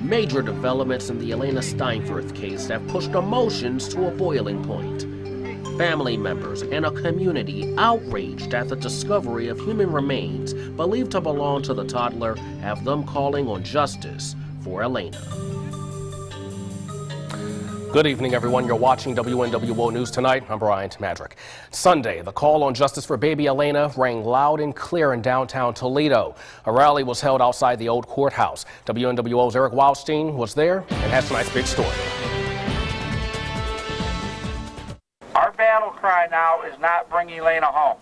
Major developments in the Elena Steinfurth case have pushed emotions to a boiling point. Family members and a community outraged at the discovery of human remains believed to belong to the toddler have them calling on justice for Elena. Good evening, everyone. You're watching WNWO News Tonight. I'm Bryant Madrick. Sunday, the call on justice for baby Elena rang loud and clear in downtown Toledo. A rally was held outside the old courthouse. WNWO's Eric Wildstein was there and has tonight's big story. Our battle cry now is not bring Elena home.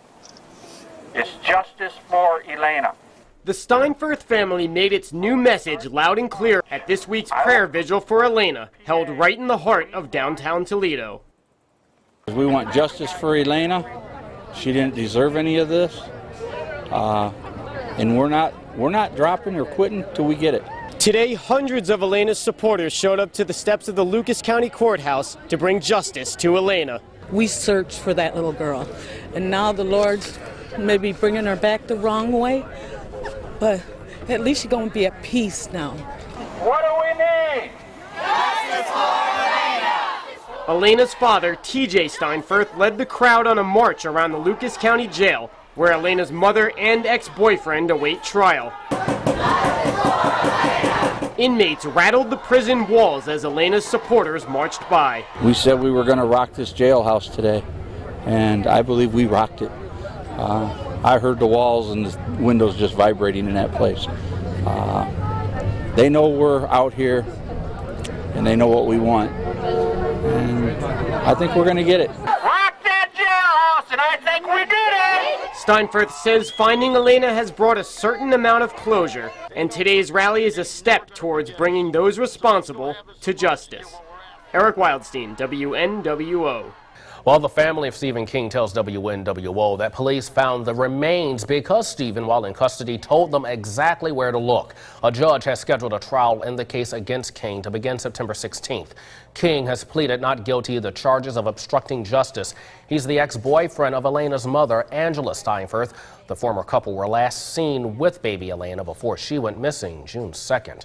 It's justice for Elena. The Steinfurth family made its new message loud and clear at this week's prayer vigil for Elena, held right in the heart of downtown Toledo. We want justice for Elena. She didn't deserve any of this, and we're not dropping or quitting till we get it. Today, hundreds of Elena's supporters showed up to the steps of the Lucas County Courthouse to bring justice to Elena. We searched for that little girl, and now the Lord's maybe bringing her back the wrong way. But at least she's going to be at peace now. What do we need? Justice for Elena! Elena's father, TJ Steinfurth, led the crowd on a march around the Lucas County Jail, where Elena's mother and ex-boyfriend await trial. Inmates rattled the prison walls as Elena's supporters marched by. We said we were going to rock this jailhouse today, and I believe we rocked it. I heard the walls and the windows just vibrating in that place. They know we're out here, and they know what we want. And I think we're going to get it. Rock that jailhouse, and I think we did it! Steinfurth says finding Elena has brought a certain amount of closure, and today's rally is a step towards bringing those responsible to justice. Eric Wildstein, WNWO. Well, the family of Stephen King tells WNWO that police found the remains because Stephen, while in custody, told them exactly where to look. A judge has scheduled a trial in the case against King to begin September 16th. King has pleaded not guilty to the charges of obstructing justice. He's the ex-boyfriend of Elena's mother, Angela Steinfurth. The former couple were last seen with baby Elena before she went missing June 2nd.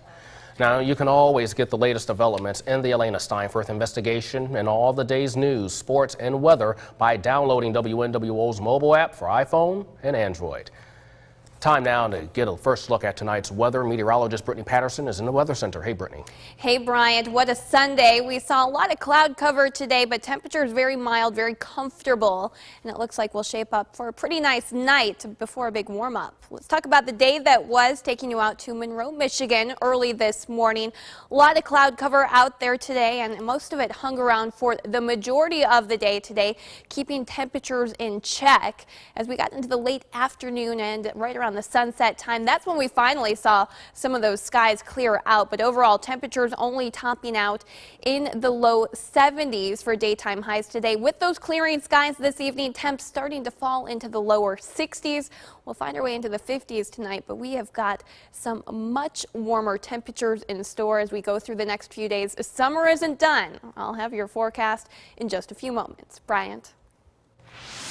Now, you can always get the latest developments in the Elena Steinfurth investigation and all the day's news, sports, and weather by downloading WNWO's mobile app for iPhone and Android. Time now to get a first look at tonight's weather. Meteorologist Brittany Patterson is in the Weather Center. Hey, Brittany. Hey, Bryant. What a Sunday. We saw a lot of cloud cover today, but temperatures very mild, very comfortable. And it looks like we'll shape up for a pretty nice night before a big warm up. Let's talk about the day that was, taking you out to Monroe, Michigan early this morning. A lot of cloud cover out there today, and most of it hung around for the majority of the day today, keeping temperatures in check. As we got into the late afternoon and right around the sunset time, that's when we finally saw some of those skies clear out. But overall, temperatures only topping out in the low 70s for daytime highs today. With those clearing skies this evening, temps starting to fall into the lower 60s. We'll find our way into the 50s tonight, but we have got some much warmer temperatures in store as we go through the next few days. Summer isn't done. I'll have your forecast in just a few moments. Bryant.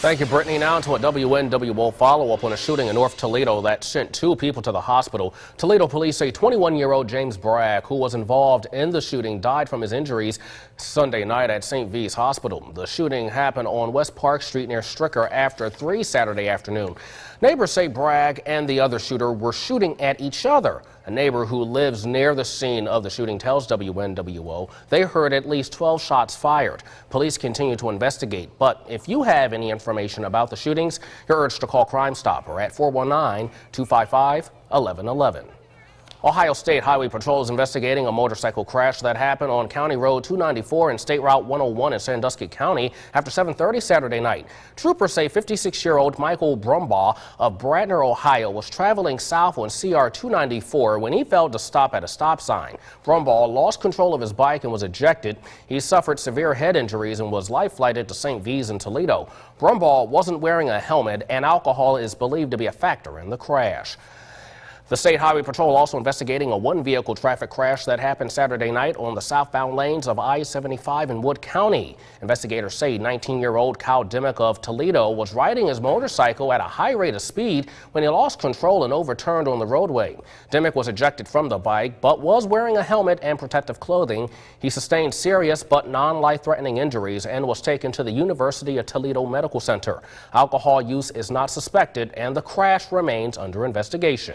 Thank you, Brittany. Now to a WNWO follow-up on a shooting in North Toledo that sent 2 people to the hospital. Toledo police say 21-year-old James Bragg, who was involved in the shooting, died from his injuries Sunday night at St. V's Hospital. The shooting happened on West Park Street near Stricker after 3 Saturday afternoon. Neighbors say Bragg and the other shooter were shooting at each other. A neighbor who lives near the scene of the shooting tells WNWO they heard at least 12 shots fired. Police continue to investigate, but if you have any information about the shootings, you're urged to call Crime Stopper at 419-255-1111. Ohio State Highway Patrol is investigating a motorcycle crash that happened on County Road 294 and State Route 101 in Sandusky County after 7:30 Saturday night. Troopers say 56-year-old Michael Brumbaugh of Bradner, Ohio, was traveling south on CR 294 when he failed to stop at a stop sign. Brumbaugh lost control of his bike and was ejected. He suffered severe head injuries and was life-flighted to St. V's in Toledo. Brumbaugh wasn't wearing a helmet, and alcohol is believed to be a factor in the crash. The State Highway Patrol also investigating a one-vehicle traffic crash that happened Saturday night on the southbound lanes of I-75 in Wood County. Investigators say 19-year-old Kyle Dimmick of Toledo was riding his motorcycle at a high rate of speed when he lost control and overturned on the roadway. Dimmick was ejected from the bike but was wearing a helmet and protective clothing. He sustained serious but non-life-threatening injuries and was taken to the University of Toledo Medical Center. Alcohol use is not suspected and the crash remains under investigation.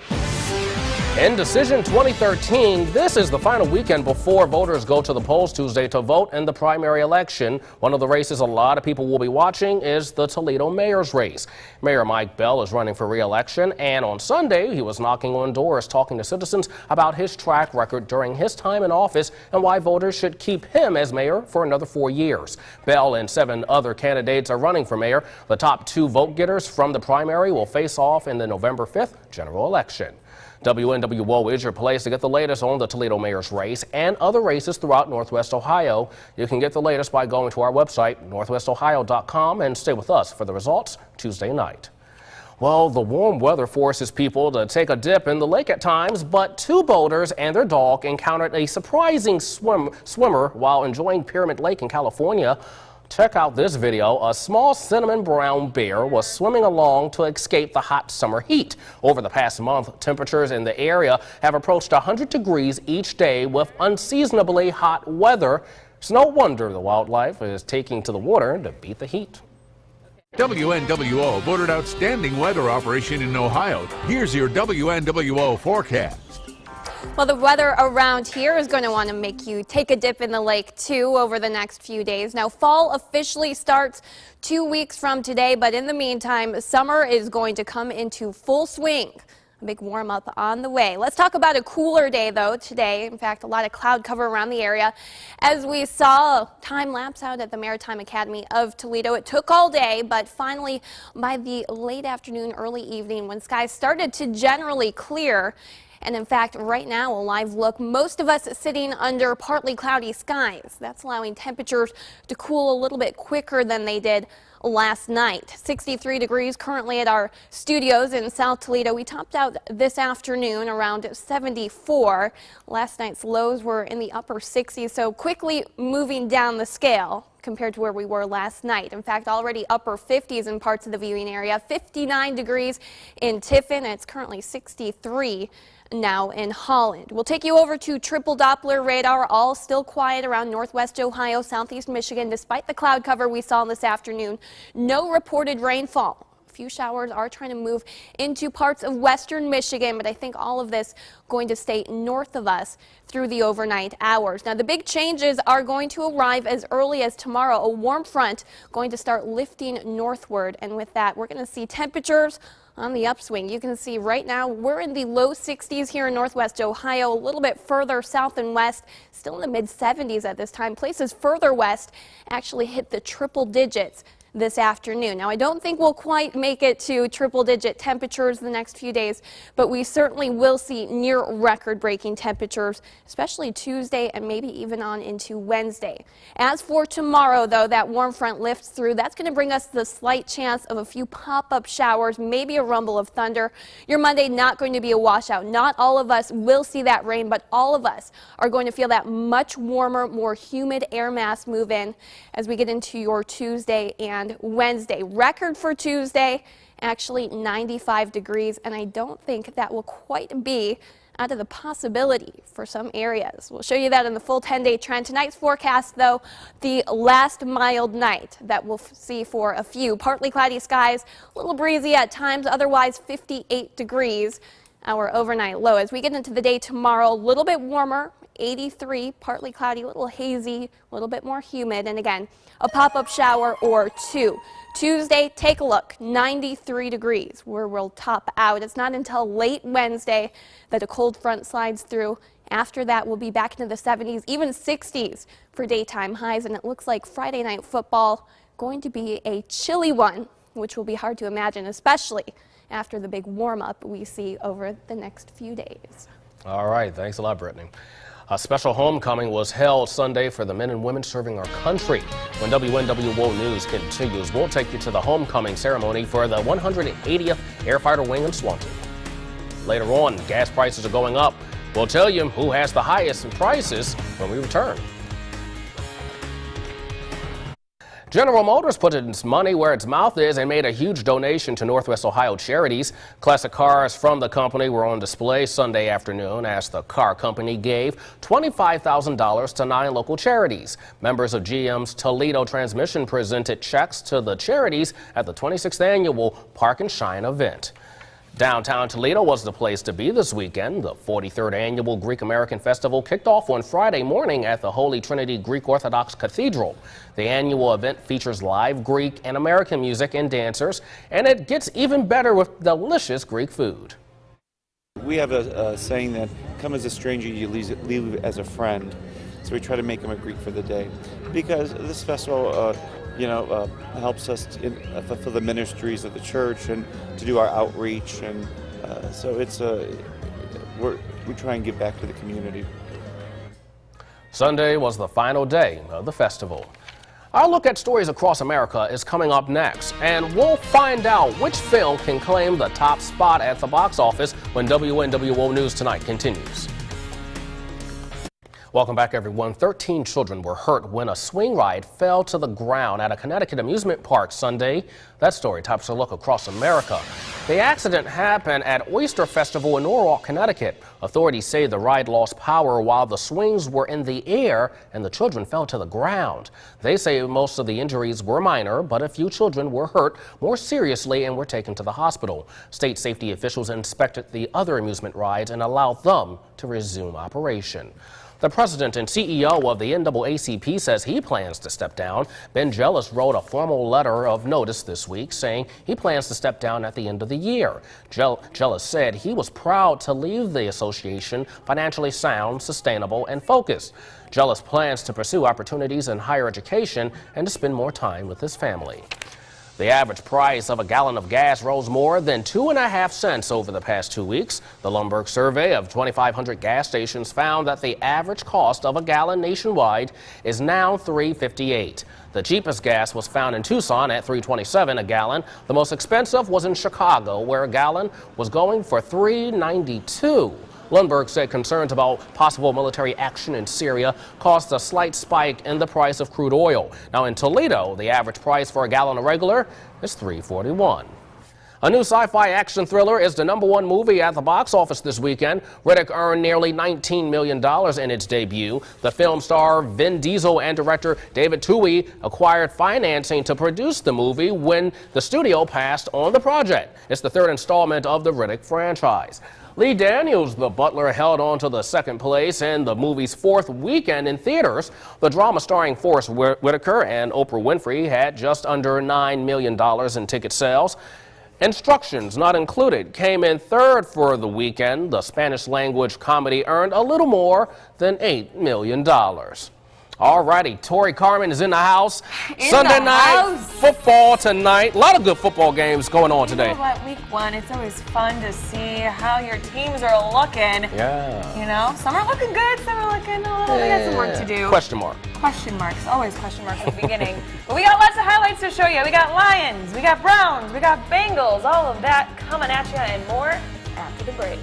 In Decision 2013, this is the final weekend before voters go to the polls Tuesday to vote in the primary election. One of the races a lot of people will be watching is the Toledo mayor's race. Mayor Mike Bell is running for re-election, and on Sunday he was knocking on doors talking to citizens about his track record during his time in office and why voters should keep him as mayor for another 4 years. Bell and 7 other candidates are running for mayor. The top 2 vote-getters from the primary will face off in the November 5th general election. WNWO is your place to get the latest on the Toledo mayor's race and other races throughout Northwest Ohio. You can get the latest by going to our website, northwestohio.com, and stay with us for the results Tuesday night. Well, the warm weather forces people to take a dip in the lake at times, but 2 boaters and their dog encountered a surprising swimmer while enjoying Pyramid Lake in California. Check out this video. A small cinnamon brown bear was swimming along to escape the hot summer heat. Over the past month, temperatures in the area have approached 100 degrees each day with unseasonably hot weather. It's no wonder the wildlife is taking to the water to beat the heat. WNWO voted Outstanding Weather Operation in Ohio. Here's your WNWO forecast. Well, the weather around here is going to want to make you take a dip in the lake, too, over the next few days. Now, fall officially starts 2 weeks from today, but in the meantime, summer is going to come into full swing. A big warm-up on the way. Let's talk about a cooler day, though, today. In fact, a lot of cloud cover around the area. As we saw a time-lapse out at the Maritime Academy of Toledo, it took all day, but finally, by the late afternoon, early evening, when skies started to generally clear, and in fact, right now, a live look, most of us sitting under partly cloudy skies. That's allowing temperatures to cool a little bit quicker than they did last night. 63 degrees currently at our studios in South Toledo. We topped out this afternoon around 74. Last night's lows were in the upper 60s, so quickly moving down the scale compared to where we were last night. In fact, already upper 50s in parts of the viewing area. 59 degrees in Tiffin. It's currently 63 now in Holland. We'll take you over to triple Doppler radar. All still quiet around northwest Ohio, southeast Michigan, despite the cloud cover we saw this afternoon. No reported rainfall. A few showers are trying to move into parts of western Michigan, but I think all of this going to stay north of us through the overnight hours. Now, the big changes are going to arrive as early as tomorrow. A warm front going to start lifting northward, and with that, we're going to see temperatures on the upswing. You can see right now we're in the low 60s here in northwest Ohio, a little bit further south and west, still in the mid 70s at this time. Places further west actually hit the triple digits this afternoon. Now, I don't think we'll quite make it to triple-digit temperatures the next few days, but we certainly will see near record-breaking temperatures, especially Tuesday and maybe even on into Wednesday. As for tomorrow, though, that warm front lifts through. That's going to bring us the slight chance of a few pop-up showers, maybe a rumble of thunder. Your Monday not going to be a washout. Not all of us will see that rain, but all of us are going to feel that much warmer, more humid air mass move in as we get into your Tuesday and Wednesday. Record for Tuesday, actually 95 degrees, and I don't think that will quite be out of the possibility for some areas. We'll show you that in the full 10-day trend. Tonight's forecast, though, the last mild night that we'll see for a few. Partly cloudy skies, a little breezy at times, otherwise 58 degrees. Our overnight low. As we get into the day tomorrow, a little bit warmer, 83, partly cloudy, a little hazy, a little bit more humid, and again, a pop-up shower or 2. Tuesday, take a look, 93 degrees, where we'll top out. It's not until late Wednesday that a cold front slides through. After that, we'll be back into the 70s, even 60s for daytime highs, and it looks like Friday night football going to be a chilly one, which will be hard to imagine, especially after the big warm-up we see over the next few days. All right, thanks a lot, Brittany. A special homecoming was held Sunday for the men and women serving our country. When WNWO News continues, we'll take you to the homecoming ceremony for the 180th Air Fighter Wing in Swanton. Later on, gas prices are going up. We'll tell you who has the highest prices when we return. General Motors put its money where its mouth is and made a huge donation to Northwest Ohio charities. Classic cars from the company were on display Sunday afternoon as the car company gave $25,000 to 9 local charities. Members of GM's Toledo Transmission presented checks to the charities at the 26th annual Park and Shine event. Downtown Toledo was the place to be this weekend. The 43rd annual Greek American Festival kicked off on Friday morning at the Holy Trinity Greek Orthodox Cathedral. The annual event features live Greek and American music and dancers, and it gets even better with delicious Greek food. We have a saying that come as a stranger, you leave as a friend. So we try to make them a Greek for the day, because this festival helps us fulfill the ministries of the church and to do our outreach, and so it's we try and give back to the community. Sunday was the final day of the festival. Our look at stories across America is coming up next, and we'll find out which film can claim the top spot at the box office when WNWO News Tonight continues. Welcome back, everyone. 13 children were hurt when a swing ride fell to the ground at a Connecticut amusement park Sunday. That story tops a look across America. The accident happened at Oyster Festival in Norwalk, Connecticut. Authorities say the ride lost power while the swings were in the air and the children fell to the ground. They say most of the injuries were minor, but a few children were hurt more seriously and were taken to the hospital. State safety officials inspected the other amusement rides and allowed them to resume operation. The president and CEO of the NAACP says he plans to step down. Ben Jealous wrote a formal letter of notice this week saying he plans to step down at the end of the year. Jealous said he was proud to leave the association financially sound, sustainable, and focused. Jealous plans to pursue opportunities in higher education and to spend more time with his family. The average price of a gallon of gas rose more than 2.5 cents over the past 2 weeks. The Lumbergh survey of 2,500 gas stations found that the average cost of a gallon nationwide is now $3.58. The cheapest gas was found in Tucson at $3.27 a gallon. The most expensive was in Chicago, where a gallon was going for $3.92. Lumbergh said concerns about possible military action in Syria caused a slight spike in the price of crude oil. Now in Toledo, the average price for a gallon of regular is $3.41. A new sci-fi action thriller is the #1 movie at the box office this weekend. Riddick earned nearly $19 million in its debut. The film star Vin Diesel and director David Twohy acquired financing to produce the movie when the studio passed on the project. It's the third installment of the Riddick franchise. Lee Daniels, the butler, held on to the second place in the movie's 4th weekend in theaters. The drama starring Forrest Whitaker and Oprah Winfrey had just under $9 million in ticket sales. Instructions Not Included came in 3rd for the weekend. The Spanish-language comedy earned a little more than $8 million. All righty, Tori Carmen is in the house. Sunday night football tonight. A lot of good football games going on today. You know what, week 1, it's always fun to see how your teams are looking. Yeah. You know, some are looking good, some are looking a little, we got some work to do. Question mark. Question marks, always question marks at the beginning. But we got lots of highlights to show you. We got Lions, we got Browns, we got Bengals, all of that coming at you and more after the break.